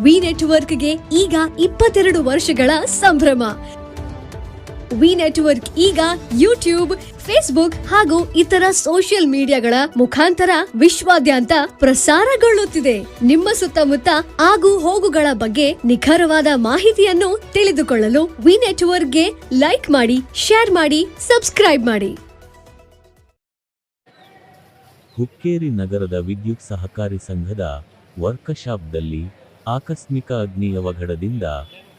V ನೆಟ್ವರ್ಕ್ಗೆ ಈಗ 22 ವರ್ಷಗಳ ಸಂಭ್ರಮ. ವಿ ನೆಟ್ವರ್ಕ್ ಈಗ ಯೂಟ್ಯೂಬ್, ಫೇಸ್ಬುಕ್ ಹಾಗೂ ಇತರ ಸೋಷಿಯಲ್ ಮೀಡಿಯಾಗಳ ಮುಖಾಂತರ ವಿಶ್ವಾದ್ಯಂತ ಪ್ರಸಾರಗೊಳ್ಳುತ್ತಿದೆ. ನಿಮ್ಮ ಸುತ್ತಮುತ್ತ ಆಗು ಹೋಗುಗಳ ಬಗ್ಗೆ ನಿಖರವಾದ ಮಾಹಿತಿಯನ್ನು ತಿಳಿದುಕೊಳ್ಳಲು ವಿ ನೆಟ್ವರ್ಕ್ಗೆ ಲೈಕ್ ಮಾಡಿ, ಶೇರ್ ಮಾಡಿ, ಸಬ್ಸ್ಕ್ರೈಬ್ ಮಾಡಿ. ಹುಕ್ಕೇರಿ ನಗರದ ವಿದ್ಯುತ್ ಸಹಕಾರಿ ಸಂಘದ ವರ್ಕಶಾಪ್ದಲ್ಲಿ ಆಕಸ್ಮಿಕ ಅಗ್ನಿ ಅವಘಡದಿಂದ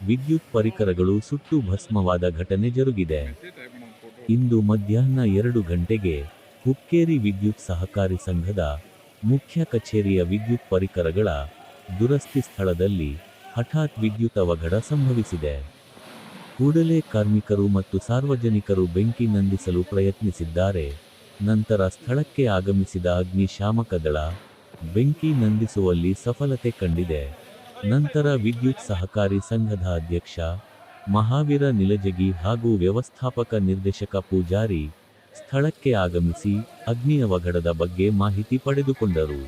ವಿದ್ಯುತ್ ಪರಿಕರಗಳು ಸುಟ್ಟು ಭಸ್ಮವಾದ ಘಟನೆ ಜರುಗಿದೆ. ಇಂದು ಮಧ್ಯಾಹ್ನ 2 ಗಂಟೆಗೆ ಹುಕ್ಕೇರಿ ವಿದ್ಯುತ್ ಸಹಕಾರಿ ಸಂಘದ ಮುಖ್ಯ ಕಚೇರಿಯ ವಿದ್ಯುತ್ ಪರಿಕರಗಳ ದುರಸ್ತಿ ಸ್ಥಳದಲ್ಲಿ ಹಠಾತ್ ವಿದ್ಯುತ್ ಅವಘಡ ಸಂಭವಿಸಿದೆ. ಕೂಡಲೇ ಕಾರ್ಮಿಕರು ಮತ್ತು ಸಾರ್ವಜನಿಕರು ಬೆಂಕಿ ನಂದಿಸಲು ಪ್ರಯತ್ನಿಸಿದ್ದಾರೆ. ನಂತರ ಸ್ಥಳಕ್ಕೆ ಆಗಮಿಸಿದ ಅಗ್ನಿಶಾಮಕ ದಳ ಬೆಂಕಿ ನಂದಿಸುವಲ್ಲಿ ಸಫಲತೆ ಕಂಡಿದೆ. ನಂತರ ವಿದ್ಯುತ್ ಸಹಕಾರಿ ಸಂಘದ ಅಧ್ಯಕ್ಷ ಮಹಾವೀರ ನಿಲಜಗಿ ಹಾಗೂ ವ್ಯವಸ್ಥಾಪಕ ನಿರ್ದೇಶಕ ಪೂಜಾರಿ ಸ್ಥಳಕ್ಕೆ ಆಗಮಿಸಿ ಅಗ್ನಿ ಅವಘಡದ ಬಗ್ಗೆ ಮಾಹಿತಿ ಪಡೆದುಕೊಂಡರು.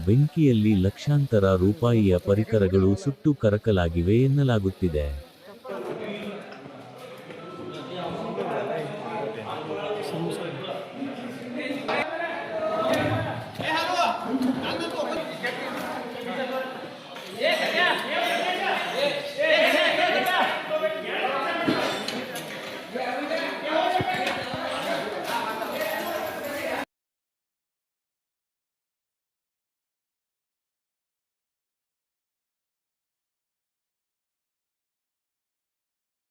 ಬೆಂಕಿಯಲ್ಲಿ ಲಕ್ಷಾಂತರ ರೂಪಾಯಿಯ ಪರಿಕರಗಳು ಸುಟ್ಟು ಕರಕಲಾಗಿವೆ ಎನ್ನಲಾಗುತ್ತಿದೆ.